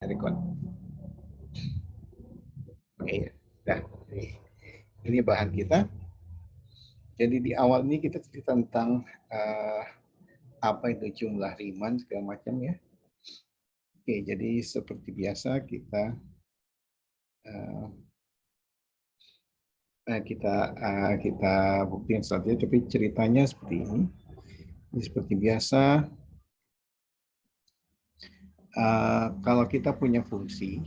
Recon. Oke, nah, ini bahan kita. Jadi di awal ini kita cerita tentang apa itu jumlah Riemann segala macam ya. Oke, jadi seperti biasa kita uh, kita buktiin saja, tapi ceritanya seperti ini. Jadi seperti biasa, kalau kita punya fungsi,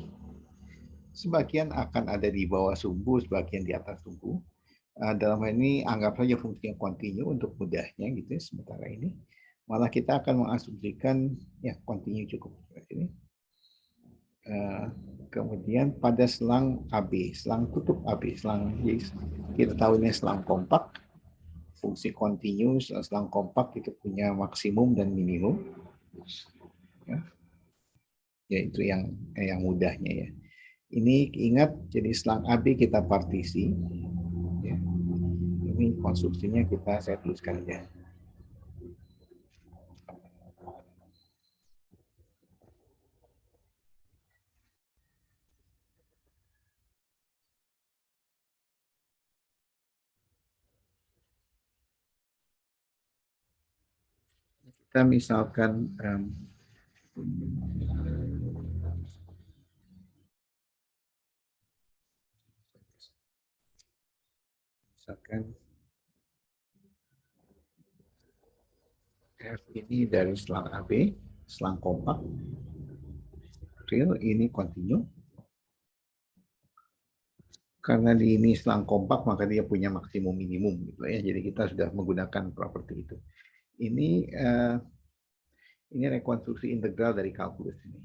sebagian akan ada di bawah sumbu, sebagian di atas sumbu. Dalam hal ini anggap saja fungsi yang kontinu untuk mudahnya gitu ya, sementara ini. Malah kita akan mengasumsikan ya kontinu cukup seperti ini. Kemudian pada selang AB, selang tutup AB, selang kita tahu ini selang kompak, fungsi kontinu selang kompak itu punya maksimum dan minimum. Ya itu yang mudahnya ya. Ini ingat jadi selang AB kita partisi. Ya. Ini konstruksinya saya tuliskan aja. Kita misalkan F ini dari selang AB, selang kompak, real ini kontinu. Karena di ini selang kompak maka dia punya maksimum minimum gitu ya. Jadi kita sudah menggunakan properti itu. Ini rekonstruksi integral dari kalkulus ini.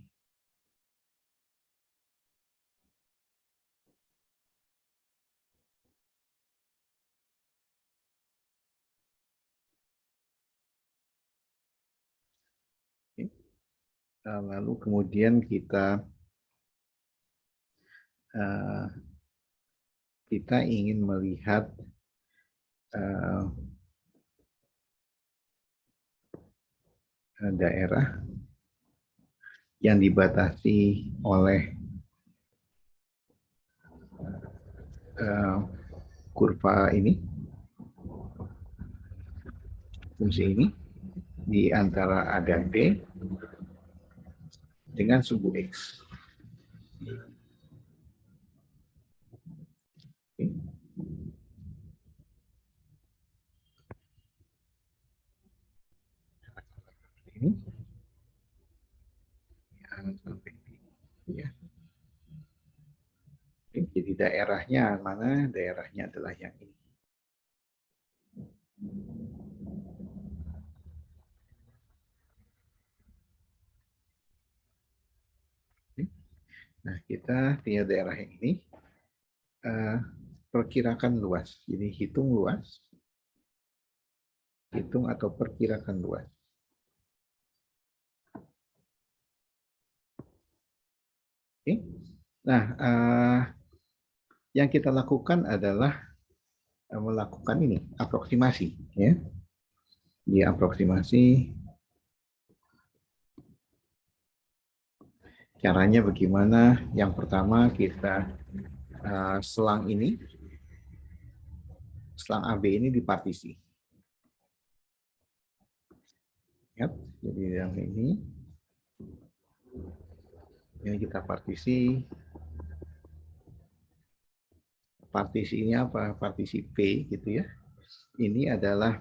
Lalu kemudian kita ingin melihat daerah yang dibatasi oleh kurva ini, fungsi ini, di antara A dan B dengan sumbu X. Ini ya. Jadi daerahnya mana? Daerahnya adalah yang ini. Nah, kita punya daerah yang ini. Perkirakan luas. Jadi hitung luas. Hitung atau perkirakan luas. Oke. Nah, yang kita lakukan adalah melakukan ini, aproksimasi. Ya. Di aproksimasi, caranya bagaimana? Yang pertama kita selang ini, selang AB ini dipartisi. Ya, jadi yang ini kita partisi. Partisinya apa? Partisi P gitu ya. Ini adalah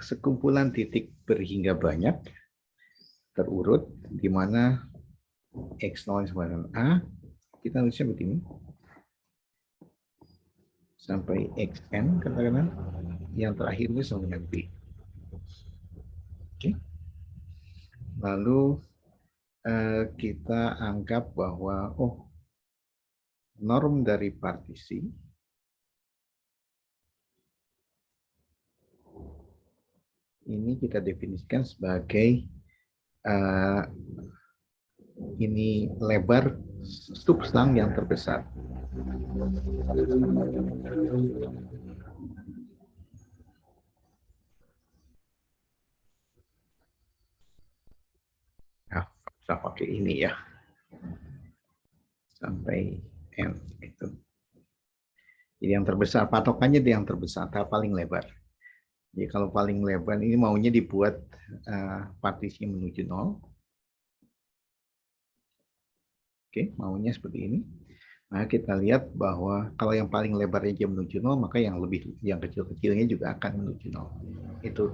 sekumpulan titik berhingga banyak terurut di mana X0 sama dengan A, kita tulisnya begini, sampai XN katakanlah, yang terakhir ini sama dengan B. Oke. Lalu kita anggap bahwa norm dari partisi ini kita definisikan sebagai ini lebar subselang yang terbesar. Nah, Kita pakai ini ya. Sampai N itu. Jadi yang terbesar, patokannya di yang terbesar, paling lebar. Jadi kalau paling lebar ini maunya dibuat partisi menuju 0. Oke, maunya seperti ini. Nah, kita lihat bahwa kalau yang paling lebarnya dia menuju 0, maka yang kecil-kecilnya juga akan menuju 0. Itu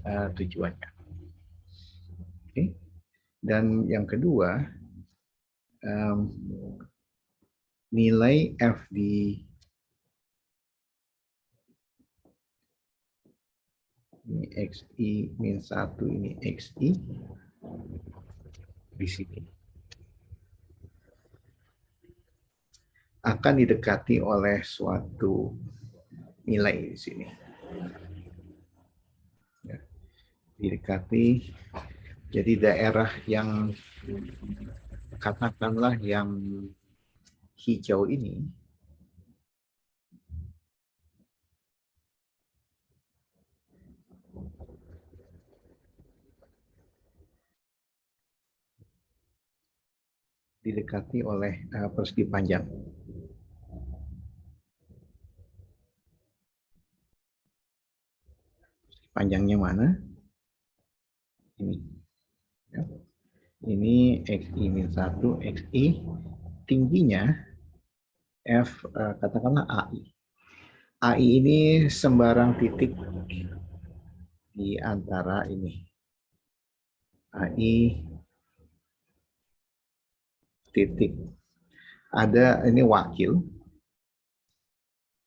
tujuannya. Oke. Dan yang kedua, nilai F di ini XI min 1, ini XI di sini akan didekati oleh suatu nilai di sini. Ya, didekati, jadi daerah yang katakanlah yang hijau ini didekati oleh persegi panjang. Panjangnya mana? Ini. Ya. Ini XI min 1, XI. Tingginya F, katakanlah AI. AI ini sembarang titik di antara ini. AI titik. Ada ini wakil.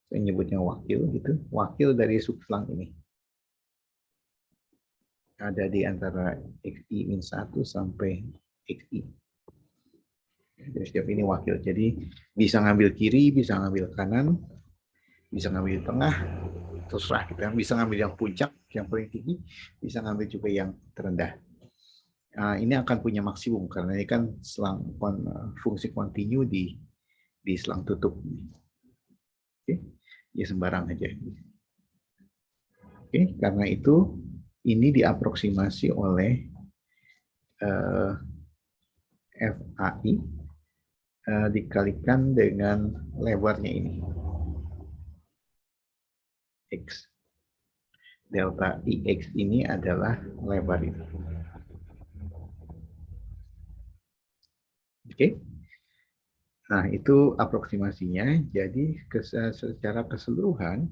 Saya nyebutnya wakil gitu. Wakil dari subselang ini. Ada di antara XI min 1 sampai XI. Jadi setiap ini wakil. Jadi bisa ngambil kiri, bisa ngambil kanan, bisa ngambil tengah, terserah kita. Bisa ngambil yang puncak, yang paling tinggi, bisa ngambil juga yang terendah. Nah, ini akan punya maksimum karena ini kan selang fungsi kontinu di selang tutup. Oke, ya sembarang aja. Oke, karena itu ini diaproksimasi oleh FAI dikalikan dengan lebarnya ini. X. Delta IX ini adalah lebar ini. Oke. Nah, itu aproksimasinya. Jadi secara keseluruhan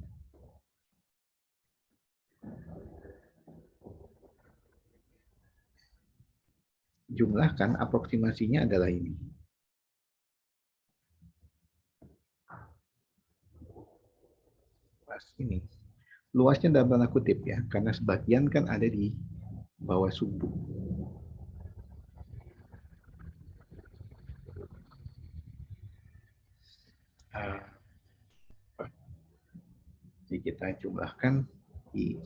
jumlahkan aproksimasinya adalah ini. Luas ini. Luasnya dalam tanda kutip ya, karena sebagian kan ada di bawah sumbu. Jadi kita jumlahkan di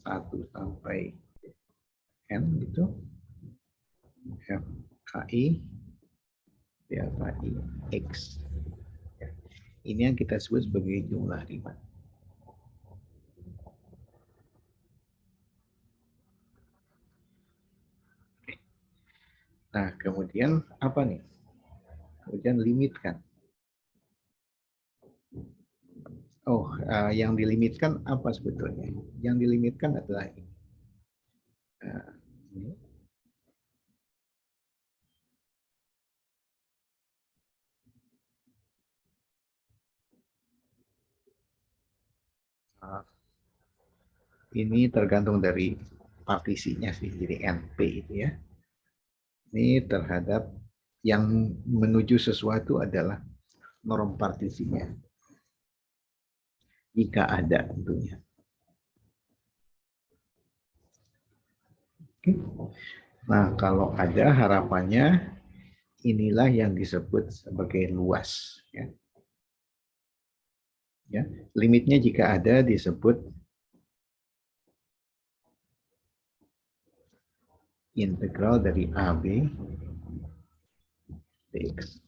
1 sampai N gitu. FAI delta IX. Ini yang kita sebut sebagai jumlah Riemann. Nah, kemudian apa nih? Kemudian limitkan. Oh, yang dilimitkan apa sebetulnya? Yang dilimitkan adalah ini. Ini. Ini tergantung dari partisinya sih, jadi NP itu ya. Ini terhadap yang menuju sesuatu adalah norm partisinya. Jika ada tentunya. Oke. Nah, kalau ada harapannya inilah yang disebut sebagai luas. Ya. Ya. Limitnya jika ada disebut integral dari AB dx.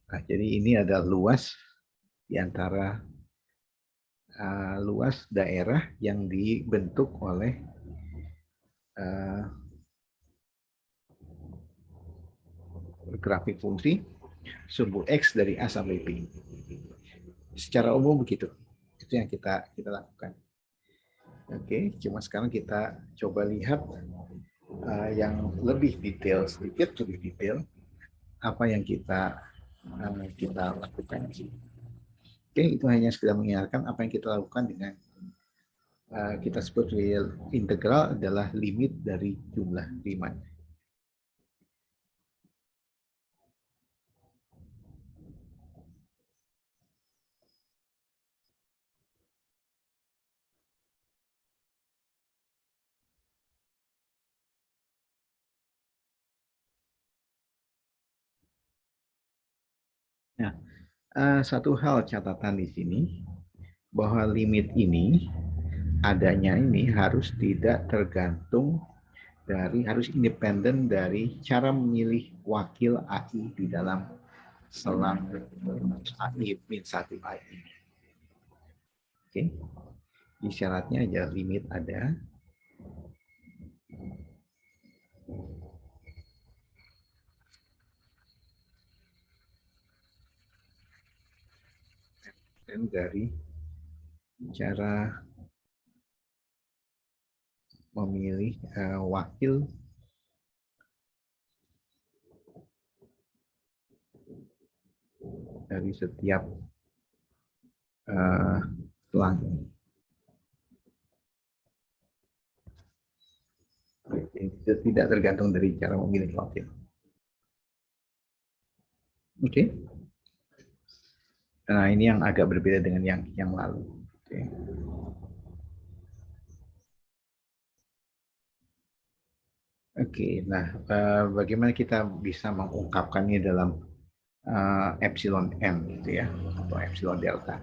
Nah, jadi ini adalah luas di antara luas daerah yang dibentuk oleh grafik fungsi sumbu X dari A sampai B. Secara umum begitu. Itu yang kita lakukan. Oke, cuma sekarang kita coba lihat yang lebih detail sedikit, lebih detail apa yang kita lakukan. Oke, itu hanya sekedar mengingatkan apa yang kita lakukan dengan kita sebut real integral adalah limit dari jumlah Riemann. Nah, satu hal catatan di sini bahwa limit ini adanya ini harus tidak tergantung dari, harus independen dari cara memilih wakil AI di dalam selang AI min 1 AI. Oke, di syaratnya aja limit ada. Dan dari cara memilih wakil dari setiap selang ini. Tidak tergantung dari cara memilih wakil. Oke. Nah, ini yang agak berbeda dengan yang lalu. Oke. Oke, nah bagaimana kita bisa mengungkapkannya dalam epsilon n gitu ya, atau epsilon delta.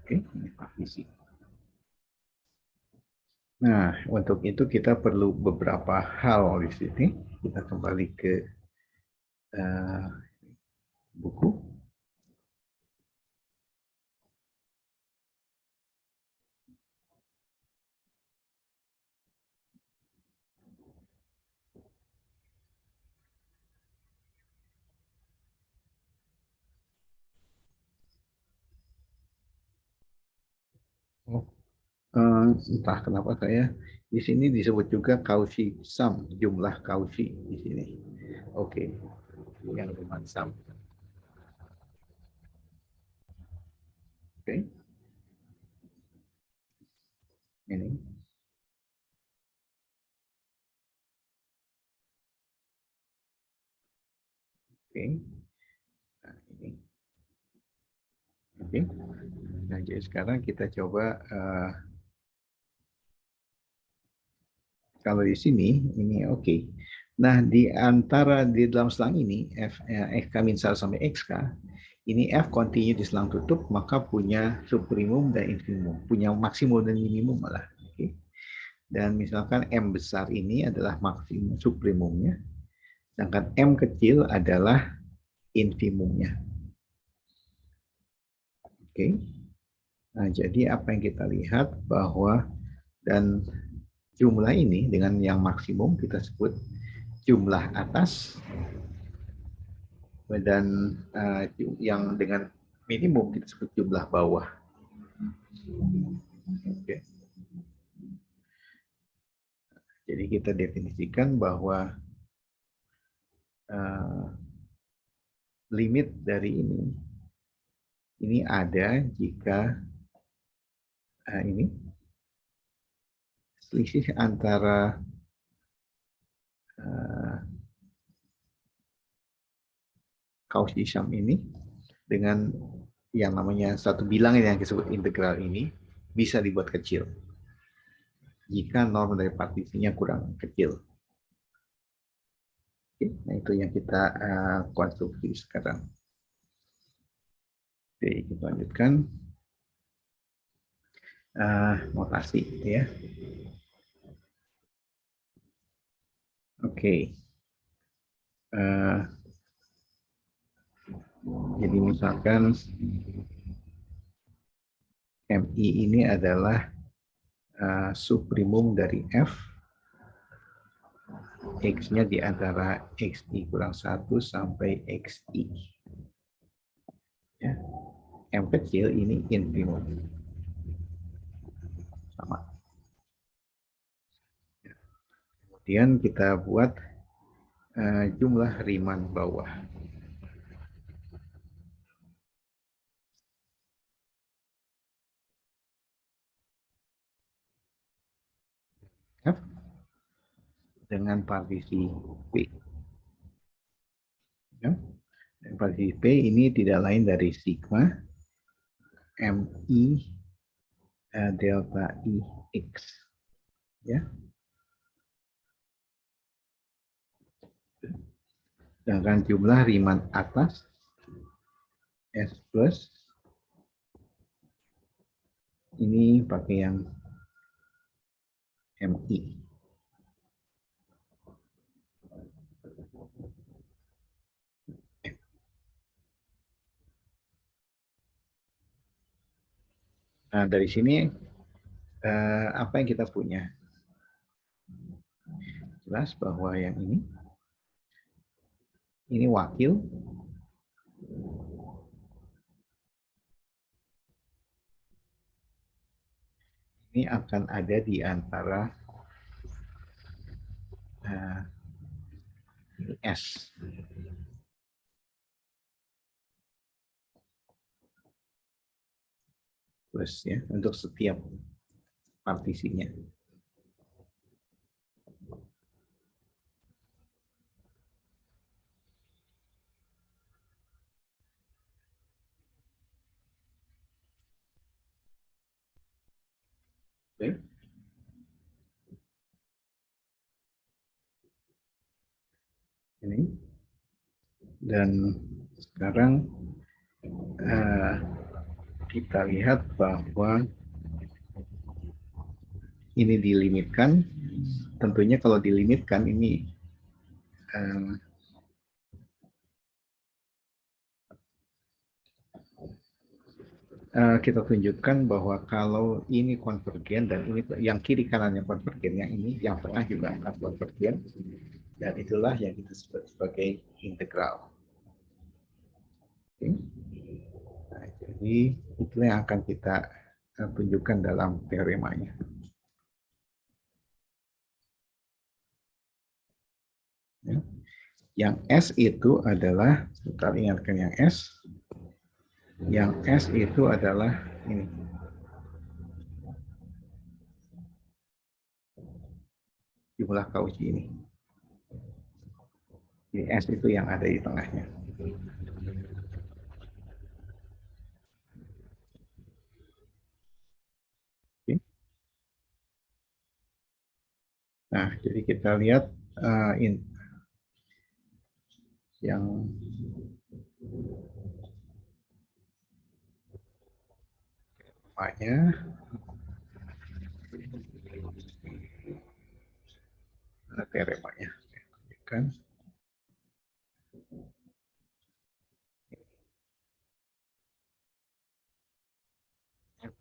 Oke, ini partisi. Nah, untuk itu kita perlu beberapa hal di sini. Kita kembali ke buku. Entah kenapa saya di sini disebut juga Cauchy sum, jumlah Cauchy di sini. Oke, yang Riemann sum. Oke, ini. Oke, nah ini. Oke, nah jadi sekarang kita coba kalau di sini ini oke. Nah, di antara di dalam selang ini Fk min 1 sampai Xk, ini F kontinu di selang tutup, maka punya subprimum dan infimum, punya maksimum dan minimum malah. Oke. Dan misalkan M besar ini adalah maksimum subprimumnya, sedangkan M kecil adalah infimumnya. Oke. Nah, jadi apa yang kita lihat bahwa dan jumlah ini dengan yang maksimum kita sebut jumlah atas, dan yang dengan minimum kita sebut jumlah bawah. Oke. Jadi kita definisikan bahwa limit dari ini ada jika ini selisih antara Cauchy sum ini dengan yang namanya satu bilangan yang disebut integral ini bisa dibuat kecil jika norm dari partisinya kurang kecil. Oke, nah itu yang kita konstruksi sekarang. Oke, kita lanjutkan notasi ya. Oke. Jadi misalkan MI ini adalah subprimum dari F, X-nya di antara XI kurang 1 sampai XI. Ya. M kecil ini infimum. Sama. Kemudian kita buat jumlah Riemann bawah. F dengan partisi P. Ya. Dan partisi P ini tidak lain dari sigma MI delta I X. Ya. Sedangkan jumlah Riemann atas S plus ini pakai yang MI. Nah, dari sini apa yang kita punya? Jelas bahwa yang ini wakil. Ini akan ada di antara S. Plus ya, untuk setiap partisinya. Oke. Ini. Dan sekarang kita lihat bahwa ini dilimitkan. Tentunya kalau dilimitkan ini kita tunjukkan bahwa kalau ini konvergen dan ini yang kiri kanannya konvergen, yang tengah juga akan konvergen, dan itulah yang kita sebut sebagai integral. Oke. Nah, jadi itulah yang akan kita tunjukkan dalam teoremanya. Ya. Yang S itu adalah, kita ingatkan yang S. Yang S itu adalah ini. Jumlah Cauchy ini. Jadi S itu yang ada di tengahnya. Oke. Nah, jadi kita lihat yang teoremanya. Teoremanya. Kan?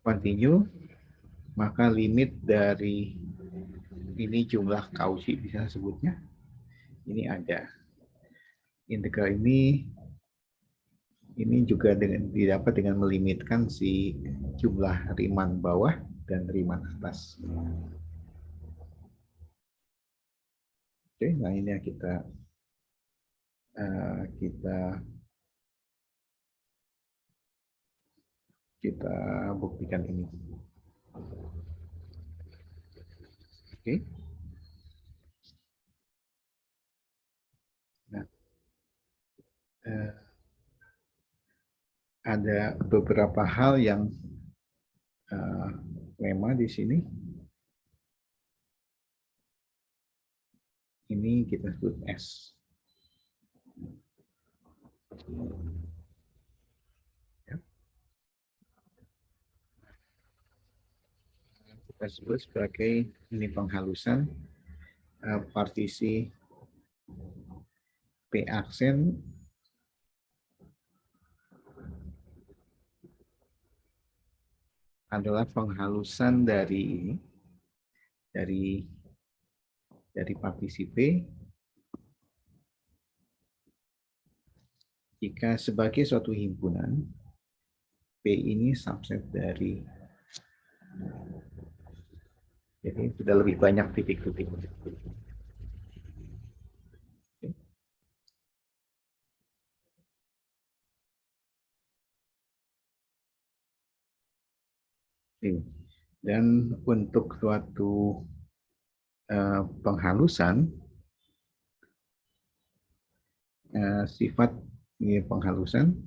Continue, maka limit dari ini jumlah Cauchy bisa sebutnya. Ini ada. Integral ini juga didapat dengan melimitkan si jumlah Riemann bawah dan Riemann atas. Oke, nah ini yang kita buktikan ini. Oke. Nah, ada beberapa hal yang lemma di sini. Ini kita sebut S. Ya. Kita sebut sebagai ini penghalusan partisi P aksen adalah penghalusan dari ini dari partisi P jika sebagai suatu himpunan P ini subset dari, jadi sudah lebih banyak titik-titik. Dan untuk suatu penghalusan, sifat ini penghalusan,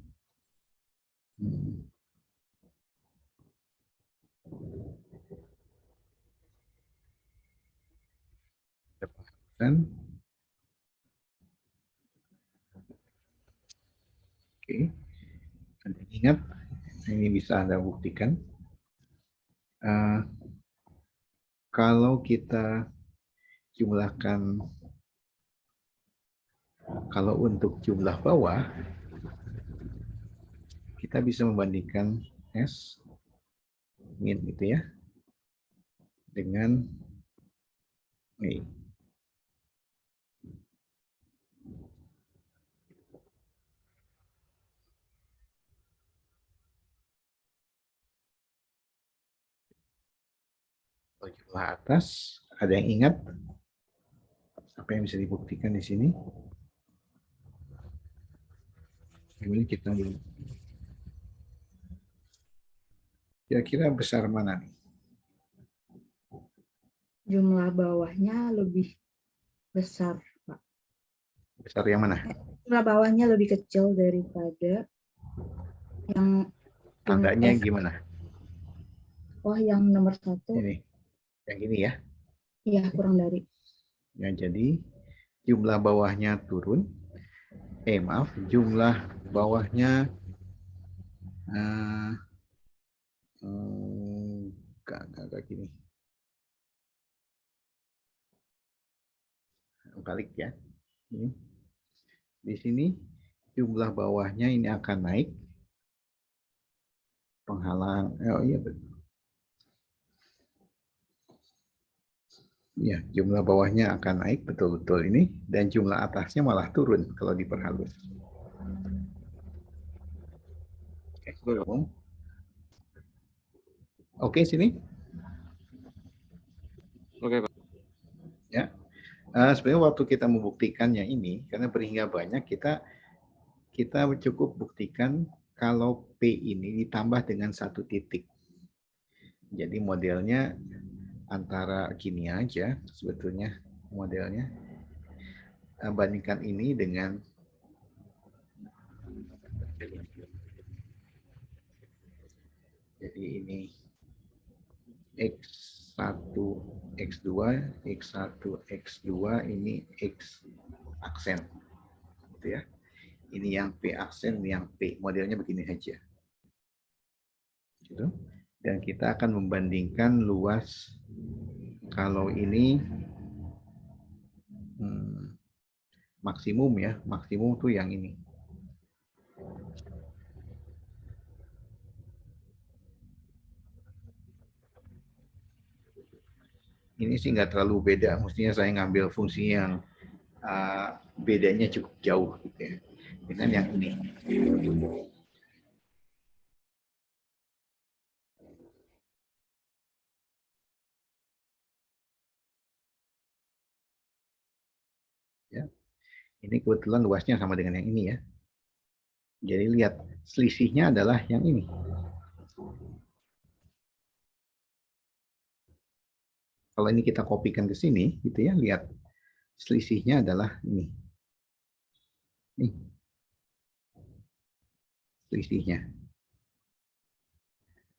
oke, ingat ini bisa Anda buktikan. Kalau kita jumlahkan, kalau untuk jumlah bawah, kita bisa membandingkan S min gitu ya dengan E. Kalau jumlah atas, ada yang ingat apa yang bisa dibuktikan di sini? Ini kita kira-kira besar mana nih? Jumlah bawahnya lebih besar, Pak. Besar yang mana? Jumlah bawahnya lebih kecil daripada yang tandanya gimana? Oh, yang nomor 1. Ini, yang ini ya? Iya, kurang dari. Ya, jadi jumlah bawahnya turun. Maaf, jumlah bawahnya agak gini. Balik ya. Ini. Di sini jumlah bawahnya ini akan naik. Penghalang, oh iya betul. Ya, jumlah bawahnya akan naik betul-betul ini, dan jumlah atasnya malah turun kalau diperhalus. Oke, sini. Oke, Pak. Ya, sebenarnya waktu kita membuktikannya ini, karena berhingga banyak, kita cukup buktikan kalau P ini ditambah dengan 1 titik. Jadi modelnya antara gini aja sebetulnya modelnya. Bandingkan ini dengan jadi ini X1, X2, X1, X2, ini X aksen. Gitu ya. Ini yang P aksen, ini yang P. Modelnya begini aja. Gitu. Dan kita akan membandingkan luas kalau ini maksimum ya, maksimum tuh yang ini. Ini sih nggak terlalu beda, mestinya saya ngambil fungsi yang bedanya cukup jauh gitu ya, dengan yang ini. Ya. Ini kebetulan luasnya sama dengan yang ini ya. Jadi lihat, selisihnya adalah yang ini. Kalau ini kita kopikan ke sini, gitu ya, lihat. Selisihnya adalah ini. Nih. Selisihnya.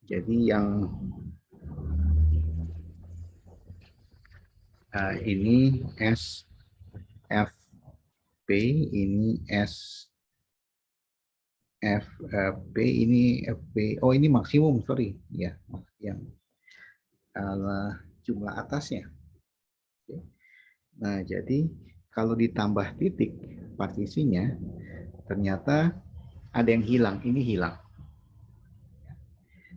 Jadi yang ini S F P, ini S FP, ini FP, oh ini maksimum, sorry ya, yang jumlah atasnya. Nah, jadi kalau ditambah titik partisinya, ternyata ada yang hilang, ini hilang.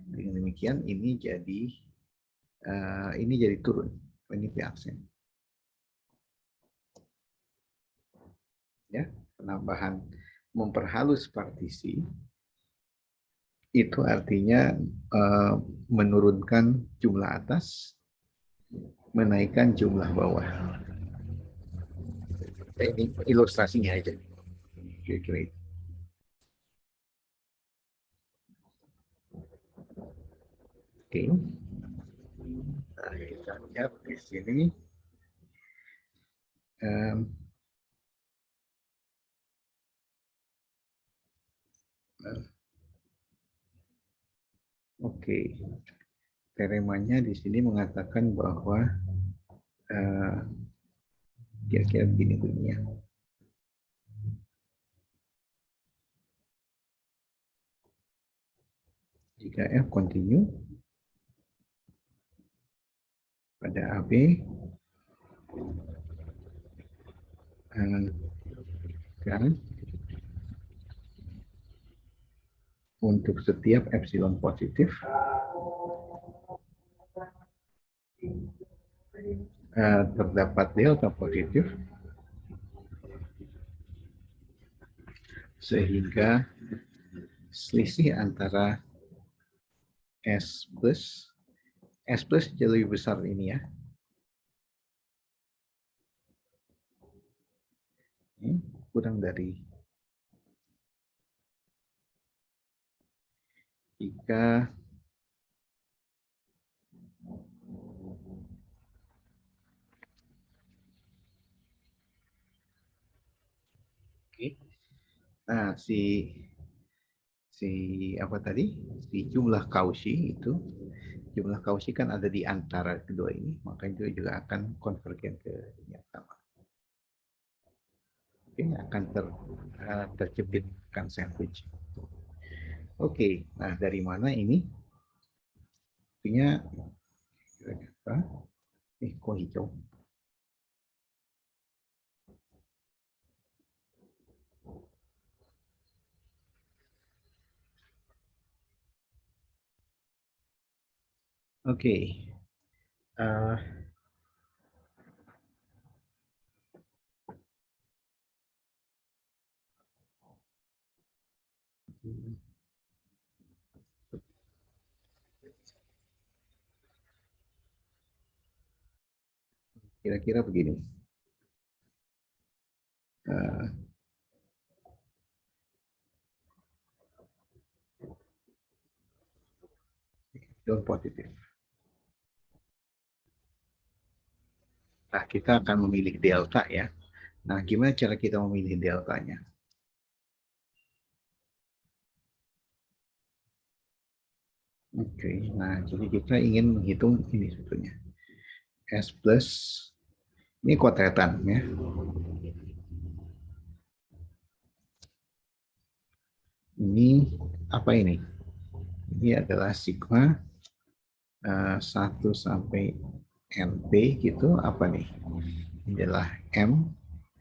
Dengan demikian ini jadi turun. Ini P aksen. Ya, penambahan memperhalus partisi itu artinya menurunkan jumlah atas, menaikkan jumlah bawah. Ini ilustrasinya aja. Kira-kira itu. Oke. Nah, kita lihat di sini. Oke. Teoremanya di sini mengatakan bahwa kira-kira begini bunyinya. Jika F continue pada AB kan untuk setiap epsilon positif terdapat delta positif sehingga selisih antara S plus jauh lebih besar ini ya. Ini kurang dari jika nah si apa tadi, si jumlah Cauchy itu, jumlah Cauchy kan ada di antara kedua ini, maka itu juga akan konvergen ke yang sama. Oke, akan terjepitkan sandwich. Oke, nah dari mana ini? Artinya kok hijau? Oke. Kira-kira begini. Positif. Nah, kita akan memilih delta ya. Nah, gimana cara kita memilih deltanya? Oke, nah jadi kita ingin menghitung ini sebetulnya. S plus, ini kotetan ya. Ini apa ini? Ini adalah sigma 1 sampai NP gitu, apa nih? Ini adalah M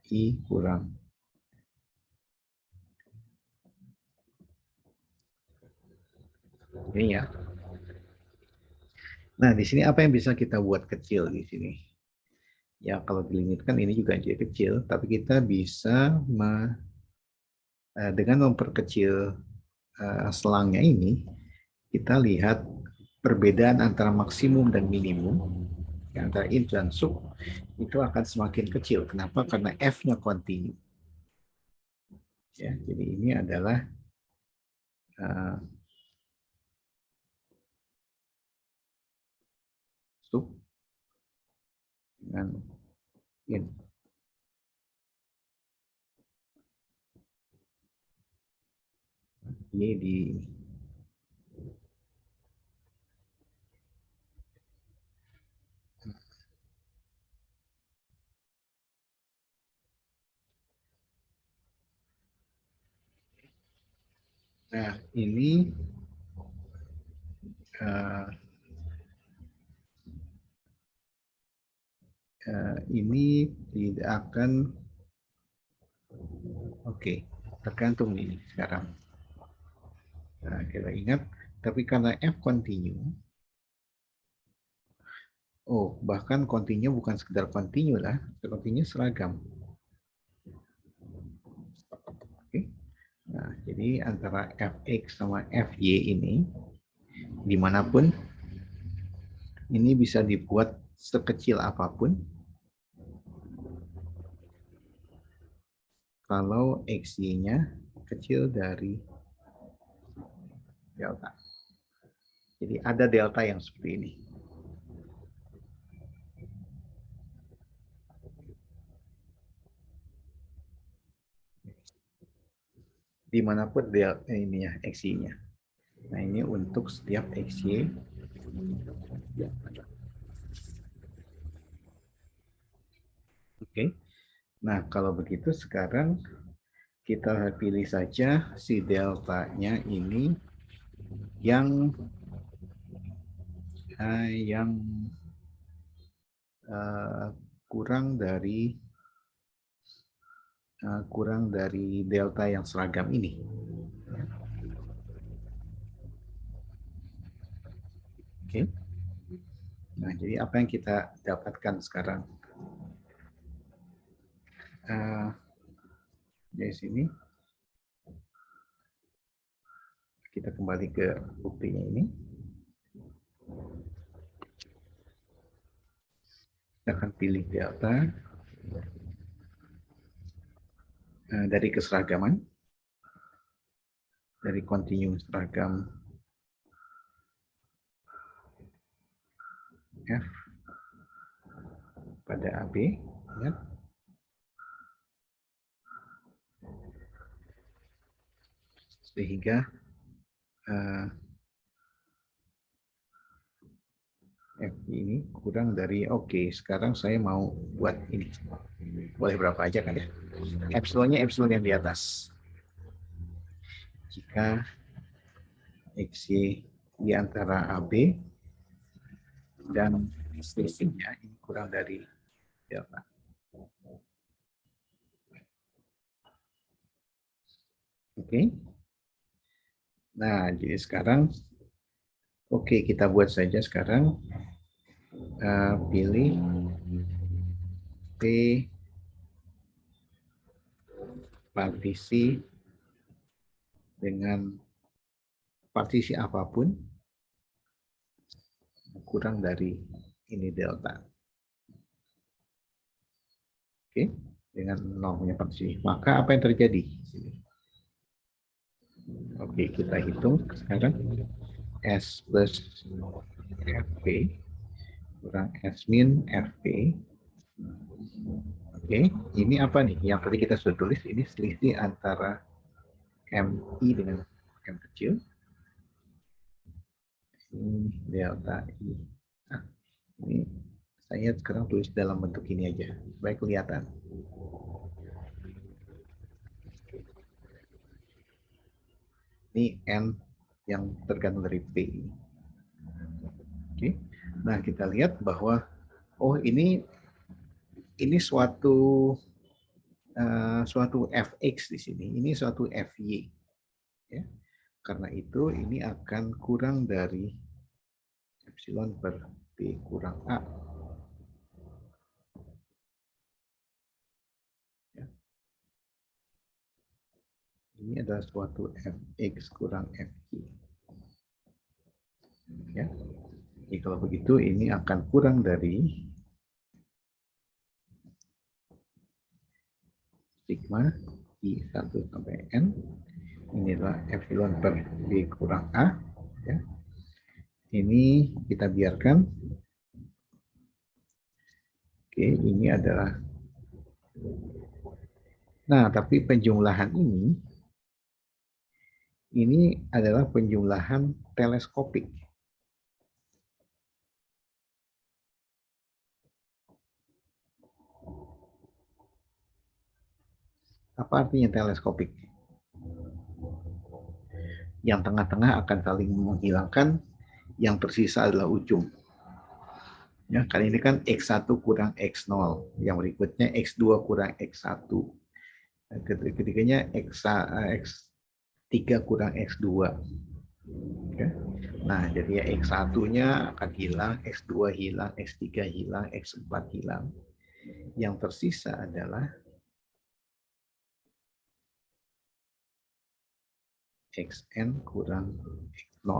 I kurang ini ya. Nah, di sini apa yang bisa kita buat kecil di sini? Ya, kalau dilimitkan ini juga jadi kecil, tapi kita bisa dengan memperkecil selangnya ini, kita lihat perbedaan antara maksimum dan minimum, antara in dan sub, itu akan semakin kecil. Kenapa? Karena F-nya kontinu. Ya, jadi ini adalah sub dengan in. Ini di nah ini ini tidak akan tergantung ini sekarang. Nah, kita ingat, tapi karena F continue, Oh, bahkan continue bukan sekedar continue lah, continue seragam. Oke. Nah, jadi antara fx sama fy ini, dimanapun, ini bisa dibuat sekecil apapun. Kalau xy-nya kecil dari delta. Jadi ada delta yang seperti ini. Dimanapun delta ini ya, xy-nya. Nah, ini untuk setiap xy. Oke. Nah, kalau begitu sekarang kita pilih saja si delta-nya ini yang kurang dari delta yang seragam ini. Oke. Nah, jadi apa yang kita dapatkan sekarang? Dari sini kita kembali ke buktinya ini. Kita akan pilih delta dari keseragaman, dari kontinum seragam F pada AB, ya. Sehingga F ini kurang dari, oke, sekarang saya mau buat ini. Boleh berapa aja kan ya? Epsilonnya epsilon yang di atas. Jika XY di antara AB dan selisihnya ini kurang dari delta. Oke. Nah, jadi sekarang oke, kita buat saja sekarang pilih P partisi dengan partisi apapun kurang dari ini delta. Oke, dengan normnya partisi. Maka apa yang terjadi? Oke, kita hitung sekarang S plus FP kurang S min FP. Oke, ini apa nih? Yang tadi kita sudah tulis, ini selisih antara MI dengan M kecil. Ini delta I. Nah, ini saya sekarang tulis dalam bentuk ini aja, supaya kelihatan. Ini N yang tergantung dari P. Oke, nah kita lihat bahwa, oh ini suatu fx di sini, ini suatu fy, ya. Karena itu ini akan kurang dari epsilon per p kurang a. Ya. Ini adalah suatu fx kurang fy. Ya. Jadi kalau begitu ini akan kurang dari sigma I1 sampai N. Ini adalah epsilon per B kurang A. Ya. Ini kita biarkan. Oke, ini adalah. Nah, tapi penjumlahan ini adalah penjumlahan teleskopik. Apa artinya teleskopik? Yang tengah-tengah akan saling menghilangkan, yang tersisa adalah ujung. Ya, kali ini kan X1 kurang X0, yang berikutnya X2 kurang X1. Ketiganya X3 kurang X2. Oke. Nah, jadi ya X1-nya akan hilang, X2 hilang, X3 hilang, X4 hilang. Yang tersisa adalah Xn kurang X0.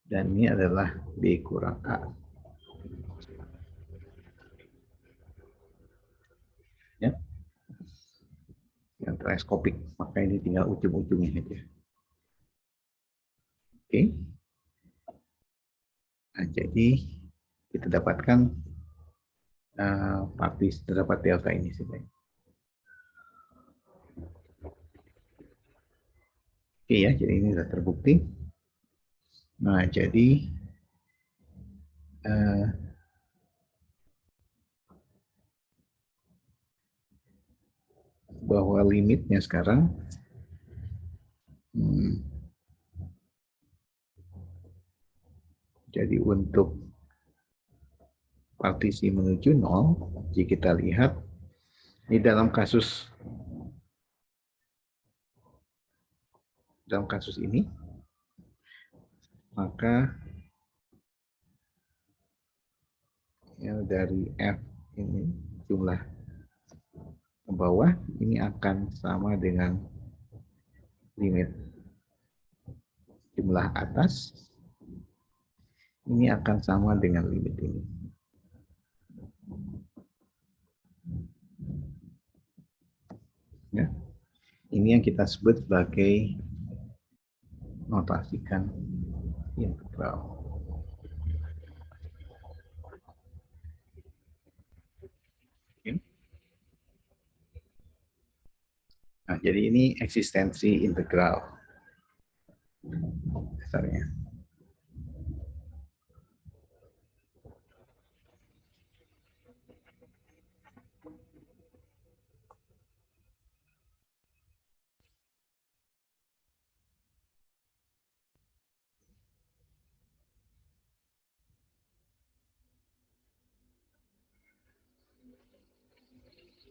Dan ini adalah B kurang A. Ya. Yang teleskopik, maka ini tinggal ujung-ujungnya aja. Oke. Nah, jadi kita dapatkan terdapat delta ini saja. Oke ya, jadi ini sudah terbukti. Nah, jadi bahwa limitnya sekarang jadi untuk partisi menuju 0, jika kita lihat di dalam kasus ini, maka ya, dari F ini jumlah ke bawah ini akan sama dengan limit jumlah atas, ini akan sama dengan limit ini. Ya. Ini yang kita sebut sebagai notasikan integral. Nah, jadi ini eksistensi integral dasarnya.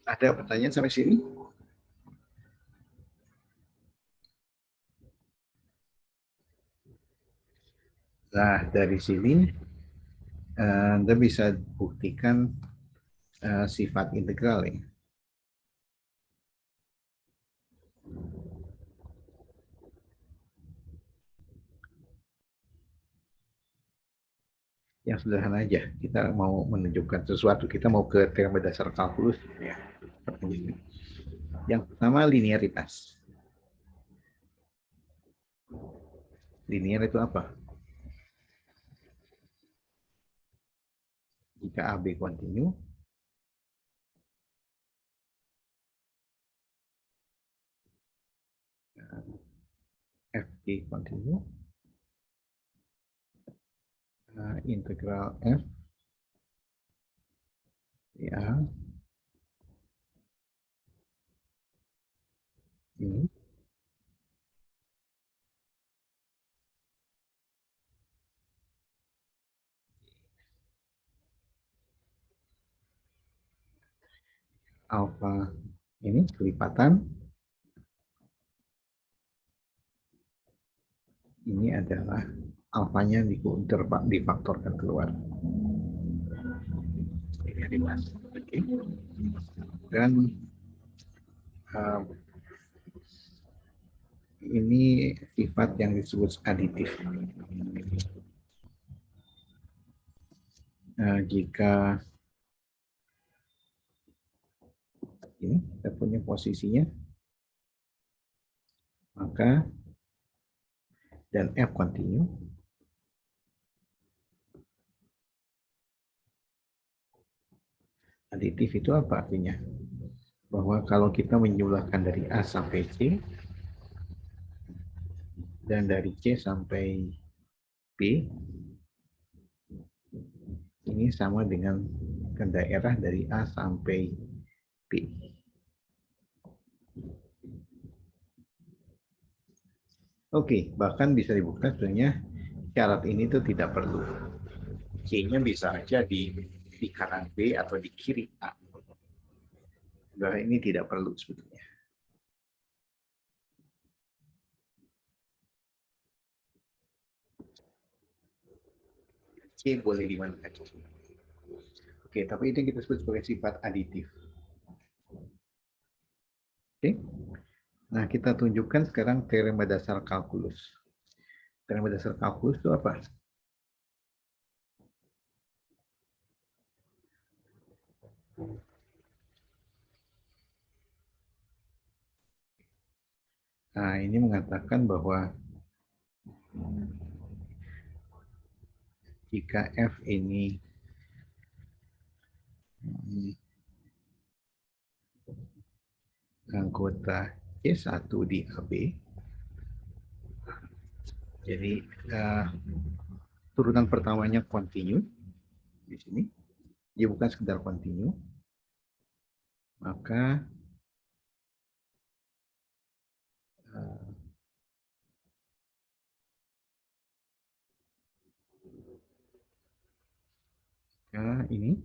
Ada pertanyaan sampai sini? Nah, dari sini Anda bisa buktikan sifat integral ya. Yang sederhana aja, kita mau menunjukkan sesuatu, kita mau ke teorema dasar kalkulus ya. Yang pertama linearitas. Linear itu apa? Jika AB kontinu, FG kontinu, integral F ya ini alfa ini kelipatan ini adalah alfanya difaktorkan keluar. Linearitas. Oke. Dan ini sifat yang disebut aditif. Jika ini kita punya posisinya, maka dan F kontinu, aditif itu apa artinya? Bahwa kalau kita menjumlahkan dari A sampai C dan dari C sampai B, ini sama dengan daerah dari A sampai B. Oke, bahkan bisa dibuktikan sebenarnya syarat ini tuh tidak perlu. C-nya bisa aja di kanan B atau di kiri A. Nah, ini tidak perlu sebetulnya. C boleh di mana saja. Oke, tapi itu yang kita sebut sebagai sifat aditif. Oke. Nah, kita tunjukkan sekarang teorema dasar kalkulus. Teorema dasar kalkulus itu apa? Nah, ini mengatakan bahwa jika F ini anggota C1 di AB, jadi turunan pertamanya kontinu di sini, dia bukan sekedar kontinu, maka ini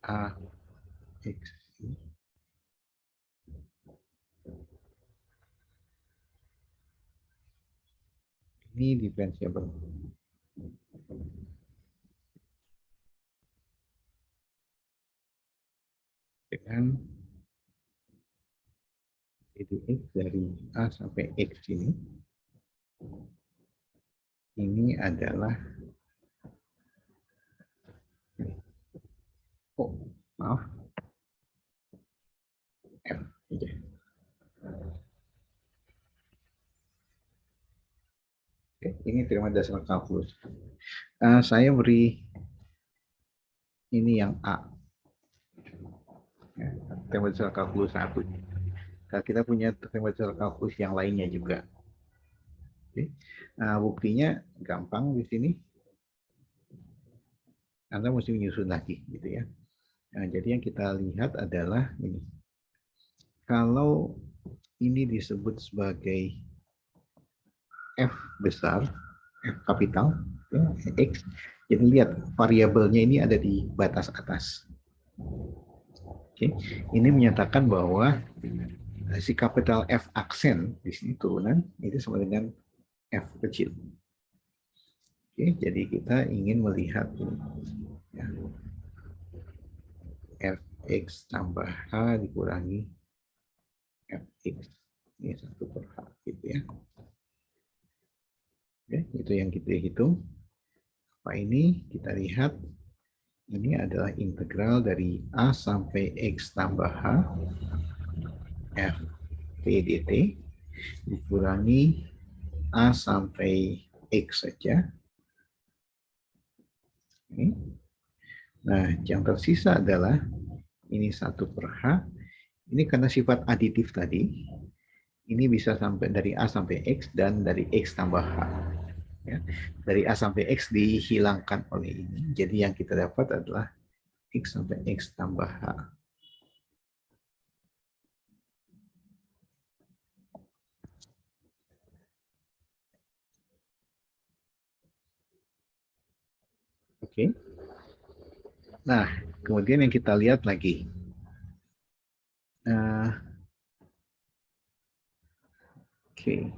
A X ini differentiable dengan dx dari A sampai X ini adalah maaf F aja. Oke, ini teorema dasar kalkulus. Saya beri ini yang A. Ya, teorema dasar kalkulus 1. Nah, kita punya teorema dasar kalkulus yang lainnya juga. Oke. Nah, buktinya gampang di sini. Anda mesti menyusun lagi, gitu ya. Nah, jadi yang kita lihat adalah ini. Kalau ini disebut sebagai F besar, F kapital, ya, X. Jadi lihat variabelnya ini ada di batas atas. Oke, ini menyatakan bahwa si kapital F aksen di sini turunan itu sama dengan F kecil. Oke, jadi kita ingin melihat ini, ya, Fx tambah H dikurangi Fx. Ini 1/H gitu ya. Oke, itu yang kita hitung. Apa ini? Kita lihat ini adalah integral dari A sampai X tambah H F P dt dikurangi A sampai X saja. Ini. Nah, yang tersisa adalah ini 1/H. Ini karena sifat aditif tadi, ini bisa sampai dari A sampai X dan dari X tambah H. Ya. Dari A sampai X dihilangkan oleh ini. Jadi yang kita dapat adalah X sampai X tambah H. Oke. Nah, kemudian yang kita lihat lagi. Oke.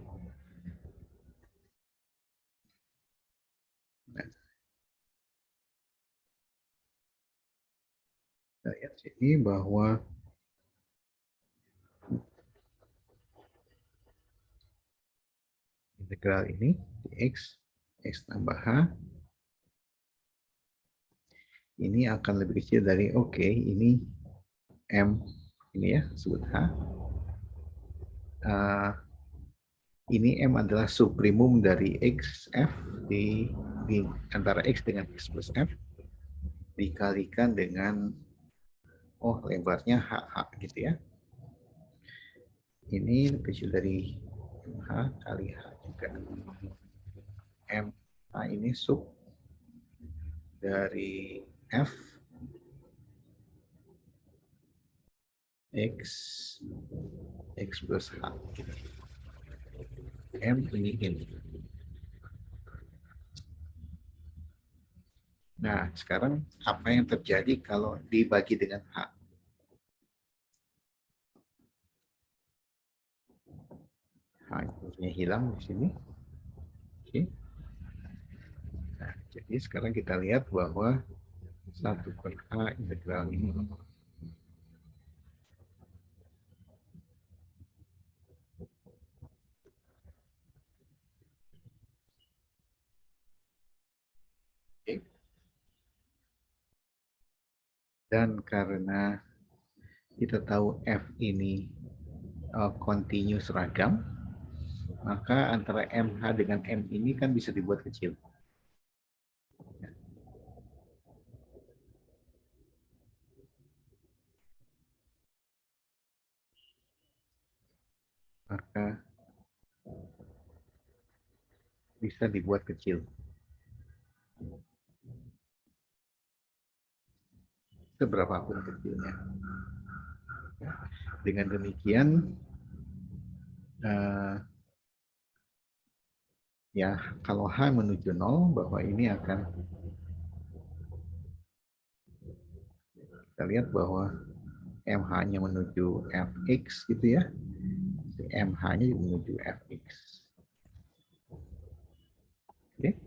Nah, kita lihat sini bahwa integral ini X, X tambah H, ini akan lebih kecil dari ini M, ini ya, sebut H. Ini M adalah subprimum dari XF di antara X dengan X plus F dikalikan dengan lebarnya HH gitu ya. Ini lebih kecil dari H kali H juga. M H ini sub dari F X plus H. M ini. Nah, sekarang apa yang terjadi kalau dibagi dengan H? H-nya hilang di sini. Oke. Jadi sekarang kita lihat bahwa 1/A integral ini dan karena kita tahu F ini continue seragam, maka antara MH dengan M ini kan bisa dibuat kecil. Maka bisa dibuat kecil. Seberapapun kecilnya. Dengan demikian, ya kalau H menuju 0, bahwa ini akan kita lihat bahwa MH-nya menuju Fx gitu ya. MH-nya menuju Fx. Oke.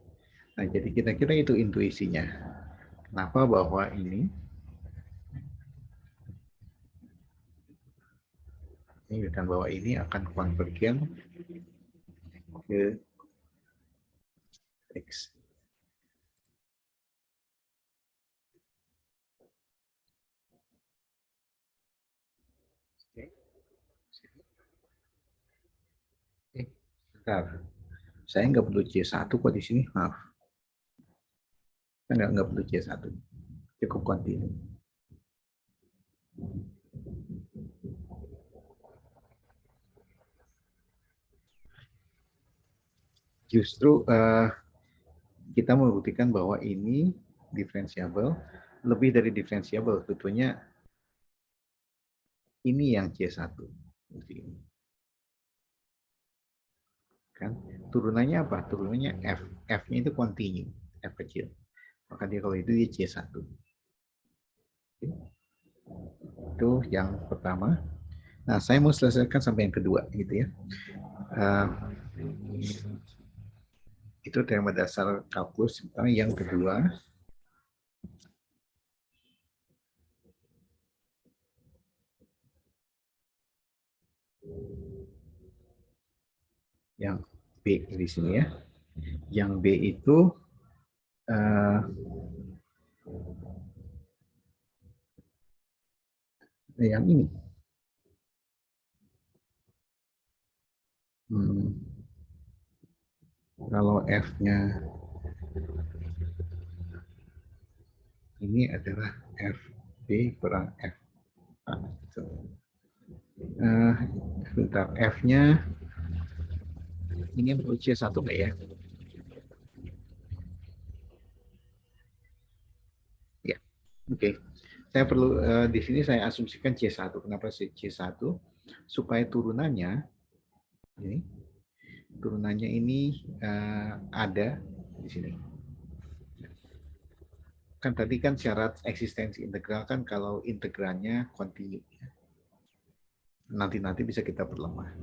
Nah, jadi kira-kira itu intuisinya. Kenapa bahwa ini kan bahwa ini akan konvergen ke X. Bentar. Saya nggak perlu C1 kok di sini, maaf. Saya nggak perlu C1. Cukup kontinu. Justru kita membuktikan bahwa ini diferensiabel, lebih dari diferensiabel. Tentunya ini yang C1. Kan? Turunannya apa? Turunannya F. F-nya itu continue, F kecil. Maka dia kalau itu dia C1. Itu yang pertama. Nah, saya mau selesaikan sampai yang kedua gitu ya. Itu tema dasar kalkulus. Yang kedua, yang B di sini ya. Yang B itu yang ini. Kalau F-nya ini adalah FB kurang F. Sebentar, F-nya ini perlu C1 nggak ya? Ya, oke. Saya perlu di sini saya asumsikan C1. Kenapa sih C1? Supaya turunannya ini ada di sini. Kan tadi kan syarat eksistensi integral kan kalau integralnya kontinu. Nanti bisa kita perlemah.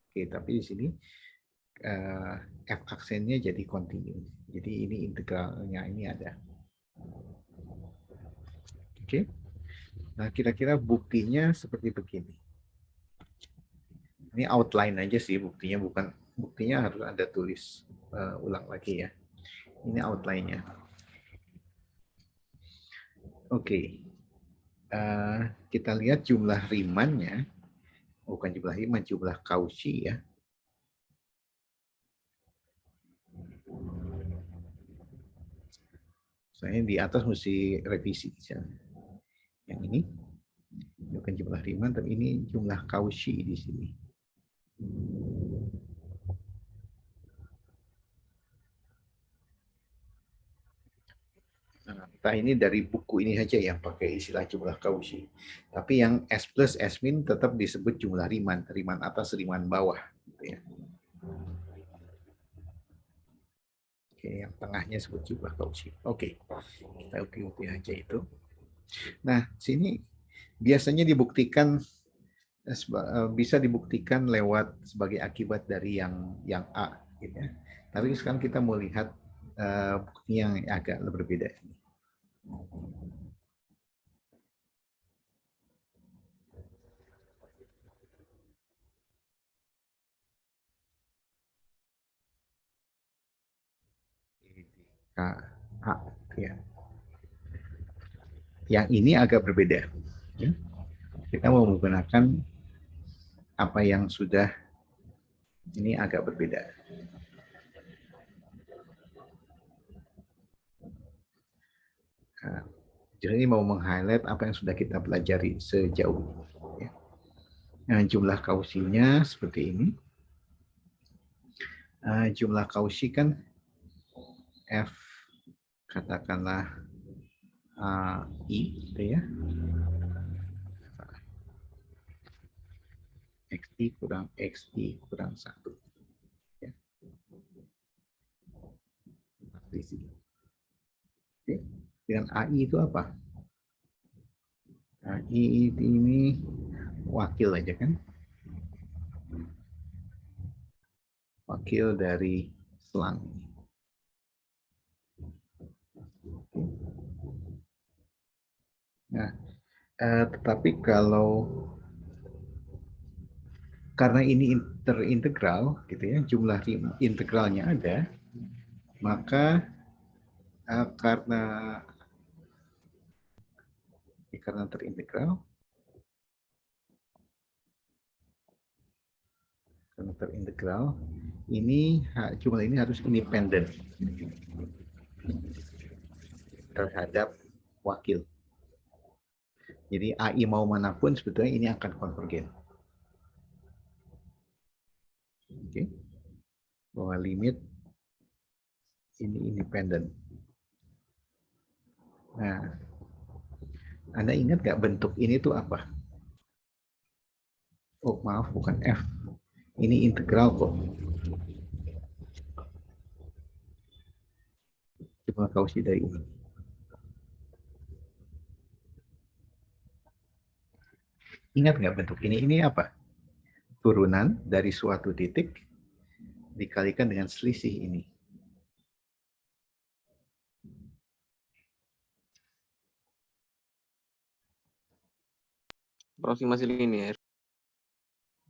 Oke, tapi di sini F aksennya jadi kontinu. Jadi ini integralnya ini ada. Oke. Nah, kira-kira buktinya seperti begini. Ini outline aja sih buktinya, bukan buktinya harus Anda tulis ulang lagi ya. Ini outline-nya. Oke. Kita lihat jumlah Riemann-nya, bukan jumlah Riemann, jumlah Cauchy ya. Saya di atas mesti revisi. Yang ini bukan jumlah Riemann, tapi ini jumlah Cauchy di sini. Nah, entah ini dari buku ini saja yang pakai istilah jumlah Cauchy. Tapi yang S plus S min tetap disebut jumlah Riemann, Riemann atas, Riemann bawah. Gitu ya. Oke, yang tengahnya sebut jumlah Cauchy. Oke, kita uti aja itu. Nah, sini biasanya dibuktikan bisa dibuktikan lewat sebagai akibat dari yang A, gitu ya. Tapi sekarang kita mau lihat bukti yang agak berbeda. A, ya. Yang ini agak berbeda. Ya. Kita mau menggunakan apa yang sudah ini agak berbeda. Nah, jadi ini mau meng-highlight apa yang sudah kita pelajari sejauh ini. Ya. Nah, jumlah kausinya seperti ini. Jumlah kausi kan F katakanlah I gitu ya. XI kurang XI kurang 1. Ya. Oke. Dengan AI itu apa? AI ini wakil aja kan? Wakil dari selang. Nah, tetapi kalau karena ini terintegral, gitu ya, jumlah integralnya ada, maka karena terintegral, ini jumlah ini harus independen terhadap wakil. Jadi AI mau manapun sebetulnya ini akan konvergen. Oke. Bahwa limit ini independen. Nah, Anda ingat nggak bentuk ini tuh apa? Oh maaf, bukan F. Ini integral kok. Jumlah kausi dari ini. Ingat nggak bentuk ini? Ini apa? Turunan dari suatu titik dikalikan dengan selisih ini. Aproximasi linear.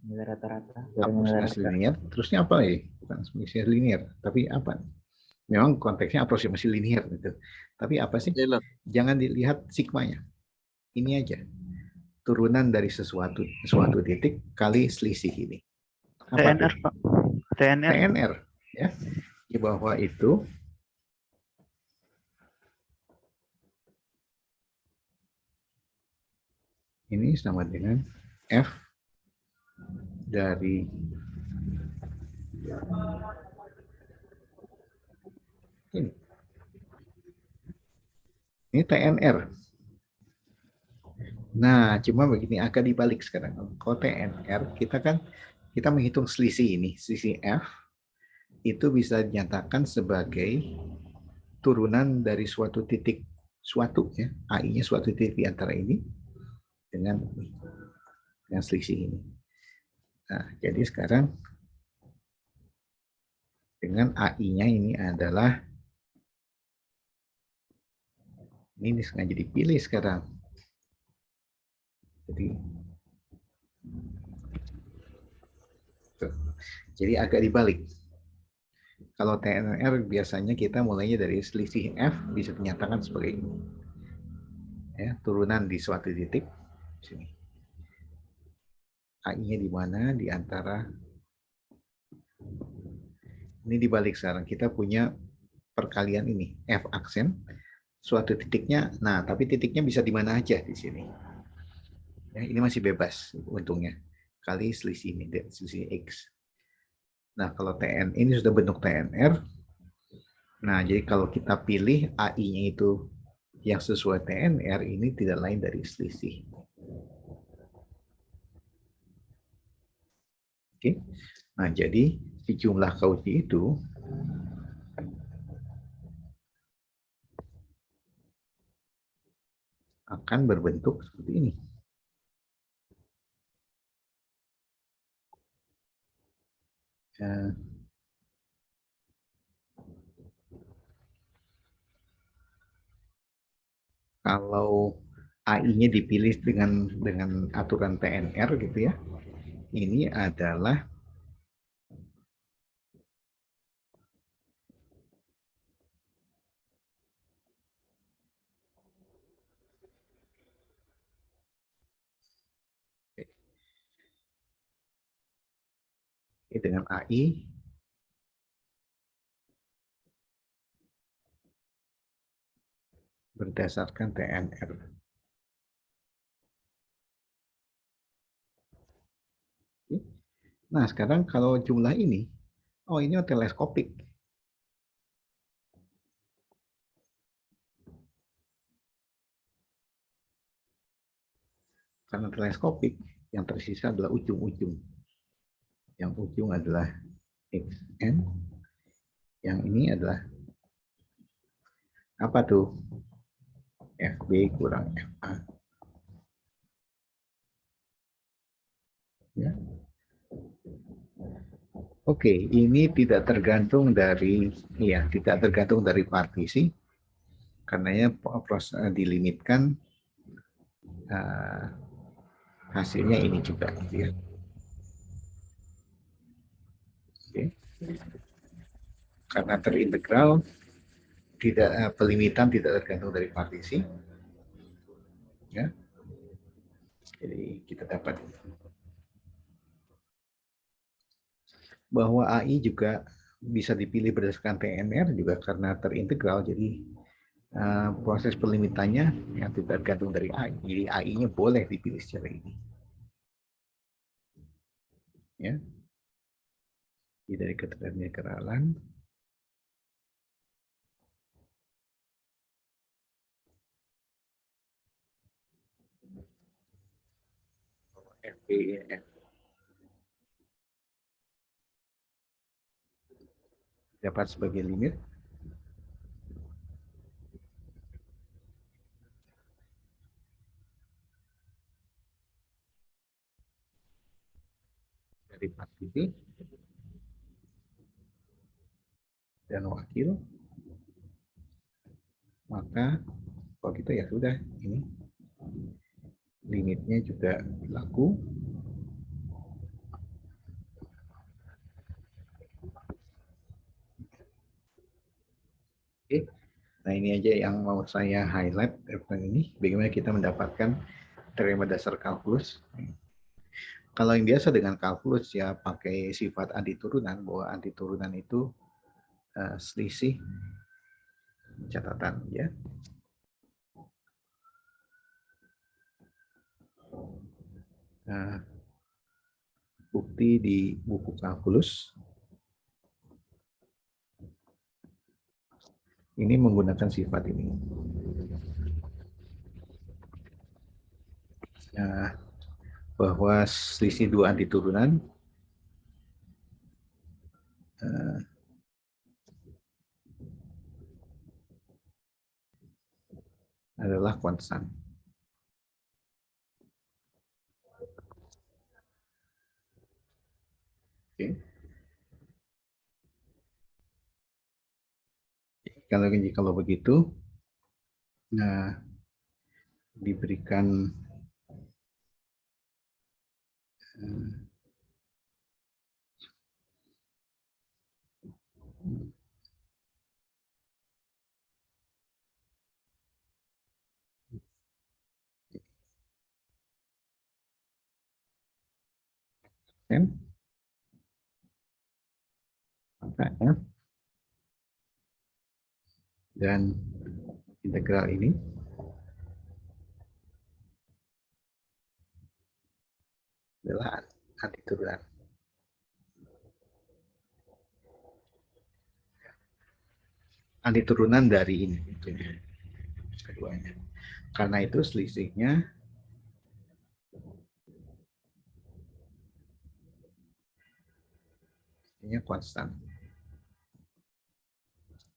Rata-rata. Aproximasi linear. Terusnya apa ya? Bukan aproximasi linear, tapi apa? Memang konteksnya aproximasi linear gitu. Tapi apa sih? Taylor. Jangan dilihat sigmanya. Ini aja. Turunan dari suatu titik kali selisih ini. Apa TNR, tuh? Pak. TNR. TNR, ya. Di bawah itu ini sama dengan F dari ini. Ini TNR. Nah, cuma begini, agak dibalik sekarang. Kalau TNR, kita menghitung selisih ini, selisih F, itu bisa dinyatakan sebagai turunan dari suatu titik, ya, AI-nya suatu titik di antara ini dengan selisih ini. Nah, jadi sekarang dengan AI-nya ini adalah ini sengaja dipilih sekarang. Jadi agak dibalik. Kalau TNR biasanya kita mulainya dari selisih F bisa dinyatakan sebagai ini. Ya, turunan di suatu titik sini. AI-nya di mana? Di antara ini dibalik sekarang. Kita punya perkalian ini, F aksen, suatu titiknya. Nah, tapi titiknya bisa di mana aja di sini. Ya, ini masih bebas untungnya. Kali selisih ini, selisih X. Nah, kalau TN ini sudah bentuk TNR. Nah, jadi kalau kita pilih AI-nya itu yang sesuai TNR, ini tidak lain dari selisih. Oke. Nah, jadi si jumlah kausi itu akan berbentuk seperti ini. Kalau AI-nya dipilih dengan aturan TNR gitu ya, ini adalah dengan AI berdasarkan TNR. Nah, sekarang kalau jumlah ini, oh ini teleskopik. Karena teleskopik, yang tersisa adalah ujung-ujung. Yang ujung adalah XN, yang ini adalah apa tuh? FB kurang FA. Ya. Oke, ini tidak tergantung dari, tidak tergantung dari partisi, karena proses dilimitkan hasilnya ini juga, gitu ya. Oke. Karena terintegral, tidak pelimitan tidak tergantung dari partisi, ya. Jadi kita dapat bahwa AI juga bisa dipilih berdasarkan TNR juga karena terintegral, jadi proses pelimitannya yang tidak tergantung dari AI. Jadi AI-nya boleh dipilih secara ini. Ya. Jadi dari keterintegralan FPF dapat sebagai limit dari partisi dan wakil, maka kalau gitu ya sudah, ini limitnya juga berlaku. Oke. Nah ini aja yang mau saya highlight ini, bagaimana kita mendapatkan teorema dasar kalkulus. Kalau yang biasa dengan kalkulus ya pakai sifat antiturunan, bahwa antiturunan itu selisih catatan ya. Bukti di buku kalkulus ini menggunakan sifat ini. Nah, bahwa selisih dua antiturunan adalah konstan. Oke. Kalau begitu, nah diberikan makanya dan integral ini adalah antiturunan. Antiturunan dari ini keduanya. Karena itu selisihnya konstan.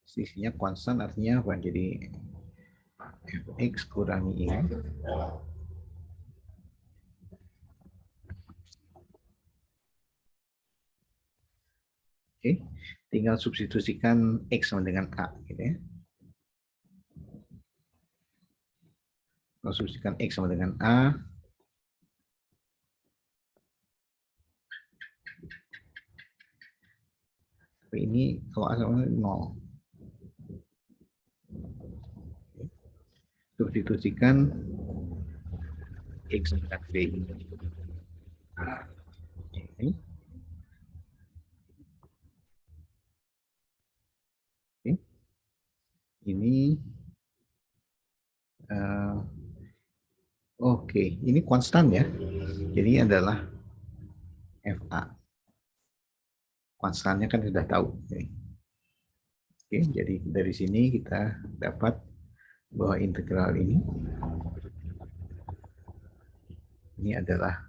Selisihnya konstan artinya apa? Jadi X kurangi ini Oke, tinggal substitusikan X sama dengan A gitu ya. Asumsikan X sama dengan A. Tapi ini kalau A sama dengan 0. Substitusikan X sama dengan B. Oke. Ini oke, ini konstan ya. Jadi adalah FA. Konstannya kan sudah tahu. Oke, jadi dari sini kita dapat bahwa integral ini adalah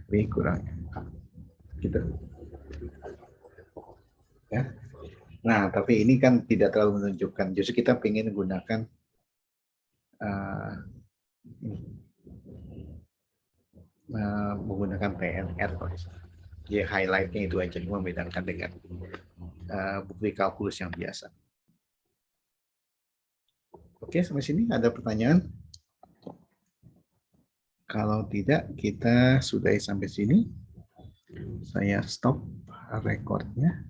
B kurang FA. Gitu. Ya. Nah, tapi ini kan tidak terlalu menunjukkan. Justru kita ingin gunakan menggunakan PNR. Jadi highlightnya itu aja, membedakan dengan bukti kalkulus yang biasa. Oke, sampai sini ada pertanyaan? Kalau tidak, kita sudahi sampai sini. Saya stop recordnya.